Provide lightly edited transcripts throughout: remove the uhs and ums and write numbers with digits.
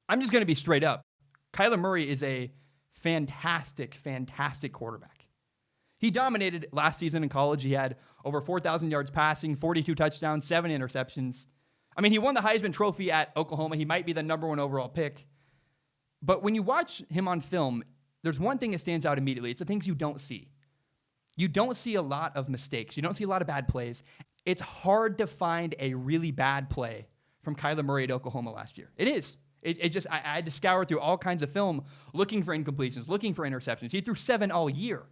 I'm just going to be straight up. Kyler Murray is a fantastic, fantastic quarterback. He dominated last season in college. He had over 4,000 yards passing, 42 touchdowns, 7 interceptions. I mean, he won the Heisman Trophy at Oklahoma. He might be the number 1 overall pick. But when you watch him on film, there's one thing that stands out immediately. It's the things you don't see. You don't see a lot of mistakes. You don't see a lot of bad plays. It's hard to find a really bad play from Kyler Murray at Oklahoma last year. It is. I had to scour through all kinds of film looking for incompletions, looking for interceptions. He threw 7 all year.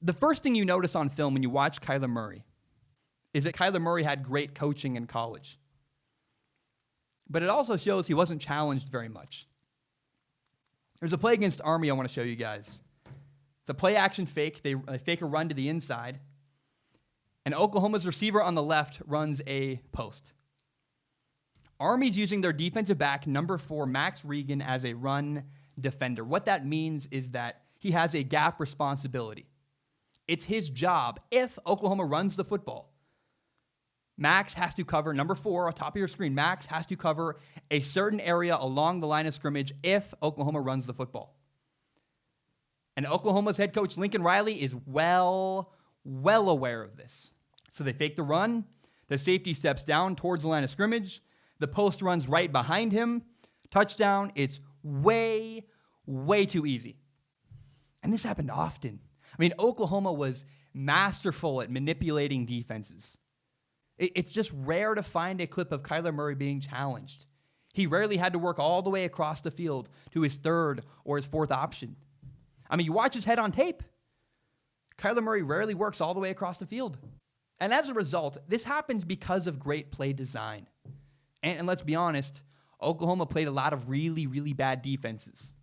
The first thing you notice on film when you watch Kyler Murray is that Kyler Murray had great coaching in college. But it also shows he wasn't challenged very much. There's a play against Army I want to show you guys. It's a play-action fake. They fake a run to the inside. And Oklahoma's receiver on the left runs a post. Army's using their defensive back, number 4, Max Regan, as a run defender. What that means is that he has a gap responsibility. It's his job. If Oklahoma runs the football, Max has to cover, number 4, on top of your screen, Max has to cover a certain area along the line of scrimmage if Oklahoma runs the football. And Oklahoma's head coach, Lincoln Riley, is well aware of this. So they fake the run. The safety steps down towards the line of scrimmage. The post runs right behind him. Touchdown. It's way too easy. And this happened often. I mean, Oklahoma was masterful at manipulating defenses. It's just rare to find a clip of Kyler Murray being challenged. He rarely had to work all the way across the field to his 3rd or his 4th option. I mean, you watch his head on tape. Kyler Murray rarely works all the way across the field. And as a result, this happens because of great play design. And let's be honest, Oklahoma played a lot of really bad defenses.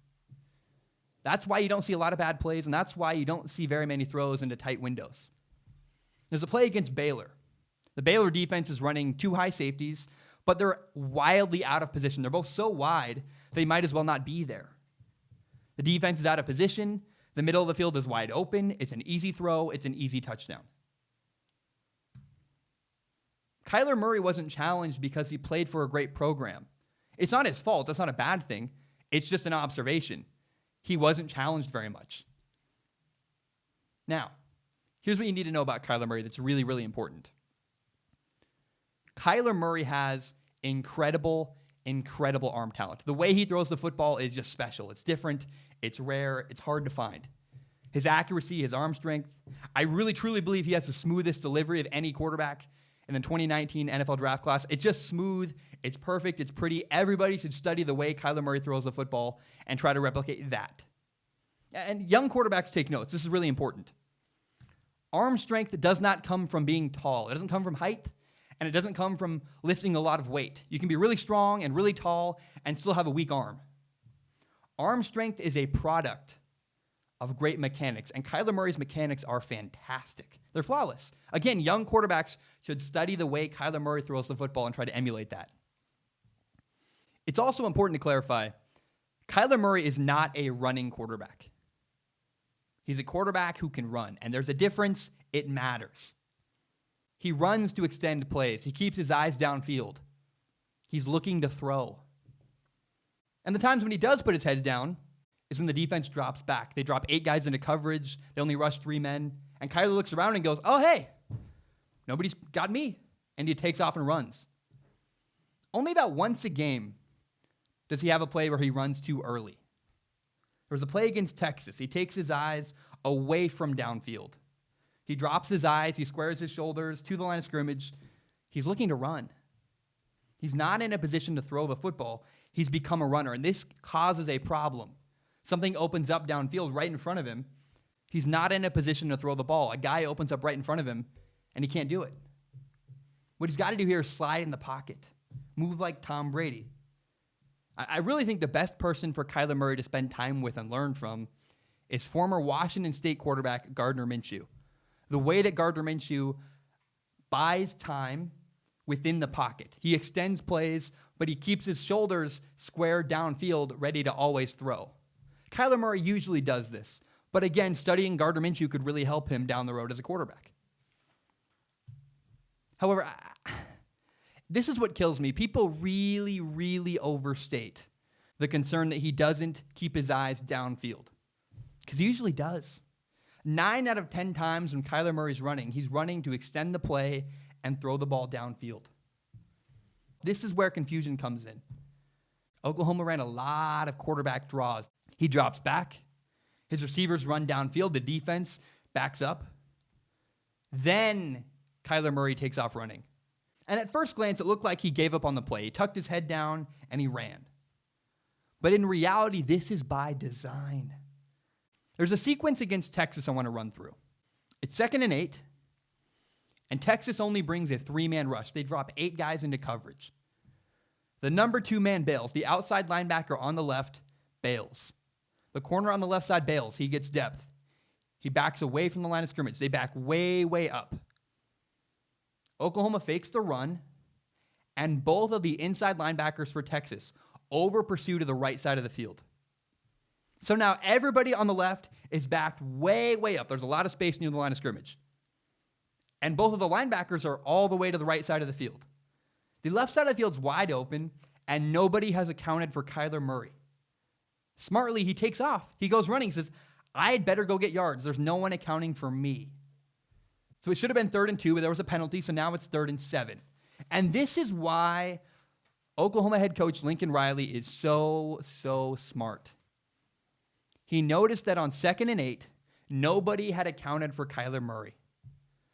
That's why you don't see a lot of bad plays, and that's why you don't see very many throws into tight windows. There's a play against Baylor. The Baylor defense is running 2 high safeties, but they're wildly out of position. They're both so wide, they might as well not be there. The defense is out of position. The middle of the field is wide open. It's an easy throw. It's an easy touchdown. Kyler Murray wasn't challenged because he played for a great program. It's not his fault. That's not a bad thing. It's just an observation. He wasn't challenged very much. Now, here's what you need to know about Kyler Murray that's really important. Kyler Murray has incredible arm talent. The way he throws the football is just special. It's different. It's rare. It's hard to find. His accuracy, his arm strength. I really, truly believe he has the smoothest delivery of any quarterback in the 2019 NFL draft class. It's just smooth. It's perfect. It's pretty. Everybody should study the way Kyler Murray throws the football and try to replicate that. And young quarterbacks take notes. This is really important. Arm strength does not come from being tall. It doesn't come from height, and it doesn't come from lifting a lot of weight. You can be really strong and really tall and still have a weak arm. Arm strength is a product of great mechanics, and Kyler Murray's mechanics are fantastic. They're flawless. Again, young quarterbacks should study the way Kyler Murray throws the football and try to emulate that. It's also important to clarify, Kyler Murray is not a running quarterback. He's a quarterback who can run, and there's a difference. It matters. He runs to extend plays. He keeps his eyes downfield. He's looking to throw. And the times when he does put his head down is when the defense drops back. They drop 8 guys into coverage. They only rush 3 men. And Kyler looks around and goes, oh, hey, nobody's got me. And he takes off and runs. Only about once a game does he have a play where he runs too early. There was a play against Texas. He takes his eyes away from downfield. He drops his eyes. He squares his shoulders to the line of scrimmage. He's looking to run. He's not in a position to throw the football. He's become a runner, and this causes a problem. Something opens up downfield right in front of him. He's not in a position to throw the ball. A guy opens up right in front of him, and he can't do it. What he's got to do here is slide in the pocket, move like Tom Brady. I really think the best person for Kyler Murray to spend time with and learn from is former Washington State quarterback Gardner Minshew. The way that Gardner Minshew buys time within the pocket. He extends plays, but he keeps his shoulders square downfield, ready to always throw. Kyler Murray usually does this, but again, studying Gardner Minshew could really help him down the road as a quarterback. However, This is what kills me. People really, really overstate the concern that he doesn't keep his eyes downfield, because he usually does. 9 out of 10 times when Kyler Murray's running, he's running to extend the play and throw the ball downfield. This is where confusion comes in. Oklahoma ran a lot of quarterback draws. He drops back. His receivers run downfield. The defense backs up. Then Kyler Murray takes off running. And at first glance, it looked like he gave up on the play. He tucked his head down and he ran. But in reality, this is by design. There's a sequence against Texas I want to run through. It's 2nd and 8, and Texas only brings a 3-man rush. They drop 8 guys into coverage. The number 2 man bails. The outside linebacker on the left bails. The corner on the left side bails. He gets depth. He backs away from the line of scrimmage. They back way, way up. Oklahoma fakes the run, and both of the inside linebackers for Texas over pursue to the right side of the field. So now everybody on the left is backed way, way up. There's a lot of space near the line of scrimmage. And both of the linebackers are all the way to the right side of the field. The left side of the field's wide open, and nobody has accounted for Kyler Murray. Smartly, he takes off. He goes running. He says, I had better go get yards. There's no one accounting for me. So it should have been 3rd and 2, but there was a penalty, so now it's 3rd and 7. And this is why Oklahoma head coach Lincoln Riley is so smart. He noticed that on 2nd and 8, nobody had accounted for Kyler Murray.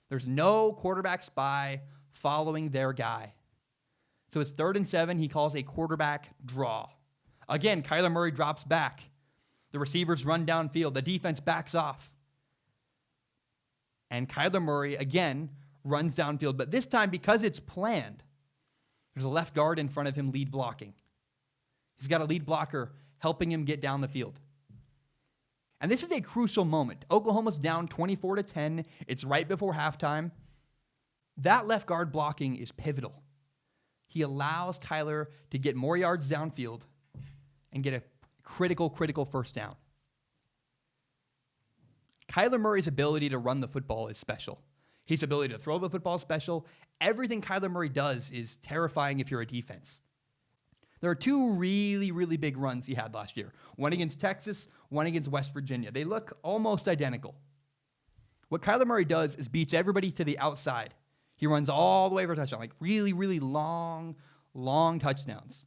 There's no quarterback spy following their guy. So it's 3rd and 7. He calls a quarterback draw. Again, Kyler Murray drops back. The receivers run downfield. The defense backs off. And Kyler Murray, again, runs downfield. But this time, because it's planned, there's a left guard in front of him lead blocking. He's got a lead blocker helping him get down the field. And this is a crucial moment. Oklahoma's down 24-10. It's right before halftime. That left guard blocking is pivotal. He allows Kyler to get more yards downfield and get a critical first down. Kyler Murray's ability to run the football is special. His ability to throw the football is special. Everything Kyler Murray does is terrifying if you're a defense. There are 2 really, really big runs he had last year. One against Texas, one against West Virginia. They look almost identical. What Kyler Murray does is beats everybody to the outside. He runs all the way for a touchdown, like really, really long touchdowns.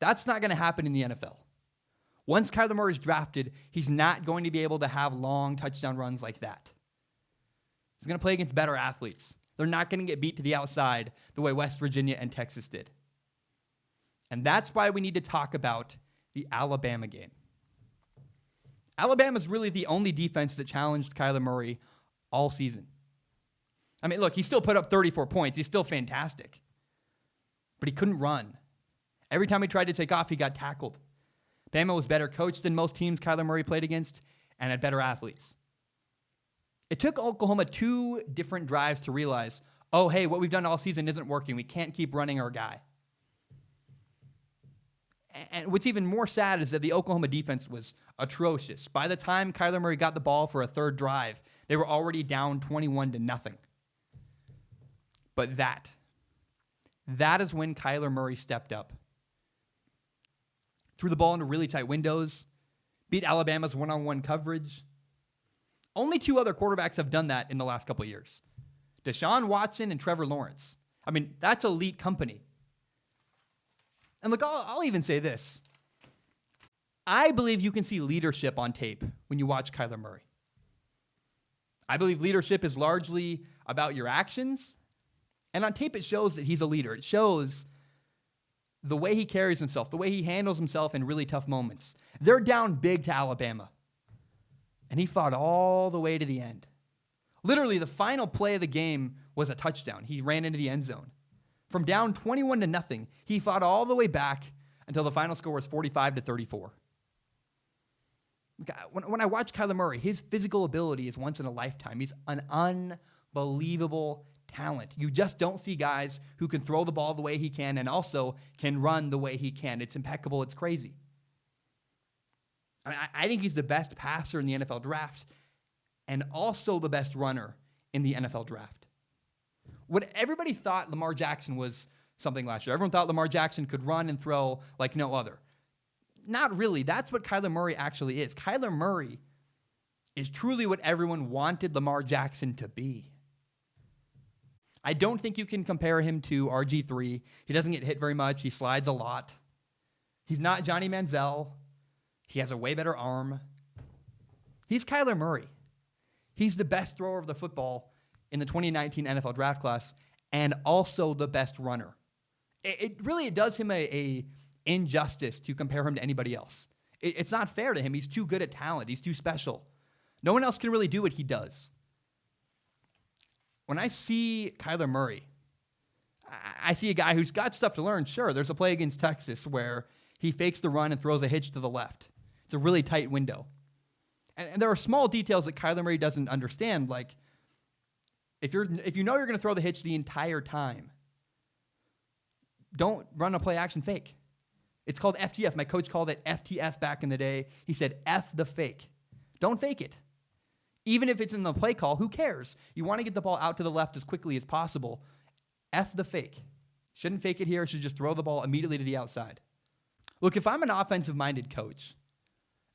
That's not going to happen in the NFL. Once Kyler Murray is drafted, he's not going to be able to have long touchdown runs like that. He's going to play against better athletes. They're not going to get beat to the outside the way West Virginia and Texas did. And that's why we need to talk about the Alabama game. Alabama's really the only defense that challenged Kyler Murray all season. I mean, look, he still put up 34 points. He's still fantastic. But he couldn't run. Every time he tried to take off, he got tackled. Bama was better coached than most teams Kyler Murray played against and had better athletes. It took Oklahoma 2 different drives to realize, oh, hey, what we've done all season isn't working. We can't keep running our guy. And what's even more sad is that the Oklahoma defense was atrocious. By the time Kyler Murray got the ball for a 3rd drive, they were already down 21-0. But that is when Kyler Murray stepped up. Threw the ball into really tight windows, beat Alabama's one-on-one coverage. Only 2 other quarterbacks have done that in the last couple of years. Deshaun Watson and Trevor Lawrence. I mean, that's elite company. And look, I'll even say this. I believe you can see leadership on tape when you watch Kyler Murray. I believe leadership is largely about your actions. And on tape, it shows that he's a leader. It shows the way he carries himself, the way he handles himself in really tough moments. They're down big to Alabama. And he fought all the way to the end. Literally, the final play of the game was a touchdown. He ran into the end zone. From down 21-0, he fought all the way back until the final score was 45-34. When I watch Kyler Murray, his physical ability is once in a lifetime. He's an unbelievable talent. You just don't see guys who can throw the ball the way he can and also can run the way he can. It's impeccable. It's crazy. I think he's the best passer in the NFL draft and also the best runner in the NFL draft. What everybody thought Lamar Jackson was something last year. Everyone thought Lamar Jackson could run and throw like no other. Not really. That's what Kyler Murray actually is. Kyler Murray is truly what everyone wanted Lamar Jackson to be. I don't think you can compare him to RG3. He doesn't get hit very much. He slides a lot. He's not Johnny Manziel. He has a way better arm. He's Kyler Murray. He's the best thrower of the football in the 2019 NFL draft class and also the best runner. It really does him a injustice to compare him to anybody else. It's not fair to him. He's too good at talent. He's too special. No one else can really do what he does. When I see Kyler Murray, I see a guy who's got stuff to learn. Sure, there's a play against Texas where he fakes the run and throws a hitch to the left. It's a really tight window. And there are small details that Kyler Murray doesn't understand, like if you know you're going to throw the hitch the entire time, don't run a play action fake. It's called FTF. My coach called it FTF back in the day. He said, F the fake. Don't fake it. Even if it's in the play call, who cares? You want to get the ball out to the left as quickly as possible. F the fake. Shouldn't fake it here. Should just throw the ball immediately to the outside. Look, if I'm an offensive-minded coach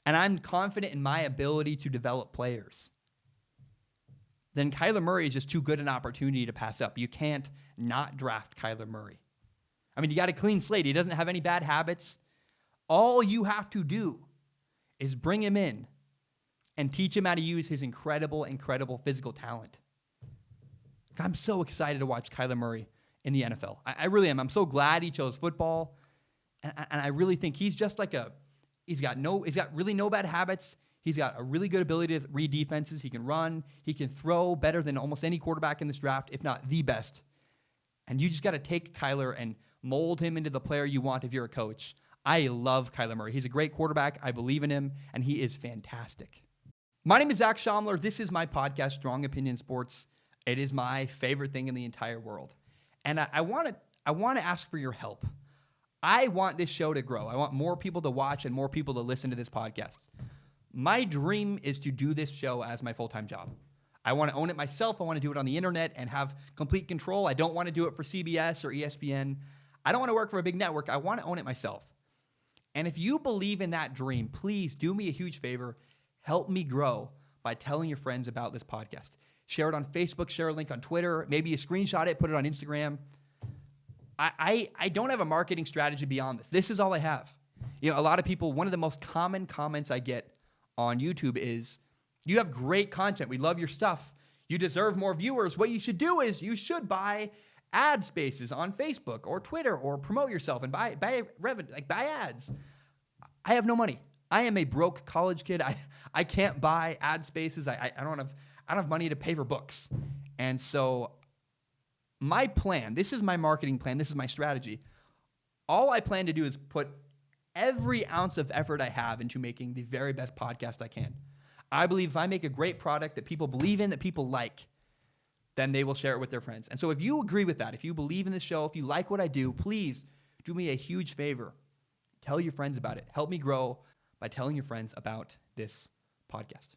and I'm confident in my ability to develop players, then Kyler Murray is just too good an opportunity to pass up. You can't not draft Kyler Murray. I mean, you got a clean slate. He doesn't have any bad habits. All you have to do is bring him in and teach him how to use his incredible, incredible physical talent. I'm so excited to watch Kyler Murray in the NFL. I really am. I'm so glad he chose football. And I really think he's just like he's got really no bad habits. He's got a really good ability to read defenses. He can run. He can throw better than almost any quarterback in this draft, if not the best. And you just got to take Kyler and mold him into the player you want if you're a coach. I love Kyler Murray. He's a great quarterback. I believe in him, and he is fantastic. My name is Zach Schaumler. This is my podcast, Strong Opinion Sports. It is my favorite thing in the entire world. And I want to ask for your help. I want this show to grow. I want more people to watch and more people to listen to this podcast. My dream is to do this show as my full-time job. I want to own it myself. I want to do it on the internet and have complete control. I don't want to do it for CBS or ESPN. I don't want to work for a big network. I want to own it myself. And if you believe in that dream, please do me a huge favor. Help me grow by telling your friends about this podcast. Share it on Facebook, share a link on Twitter, maybe you screenshot it, put it on Instagram. I don't have a marketing strategy beyond this. This is all I have. You know, a lot of people, one of the most common comments I get on YouTube is, you have great content. We love your stuff. You deserve more viewers. What you should do is you should buy ad spaces on Facebook or Twitter or promote yourself and buy revenue, like buy ads. I have no money. I am a broke college kid. I can't buy ad spaces. I don't have money to pay for books. And so my plan, this is my marketing plan, this is my strategy. All I plan to do is put every ounce of effort I have into making the very best podcast I can. I believe if I make a great product that people believe in, that people like, then they will share it with their friends. And so if you agree with that, if you believe in the show, if you like what I do, please do me a huge favor. Tell your friends about it. Help me grow by telling your friends about this podcast.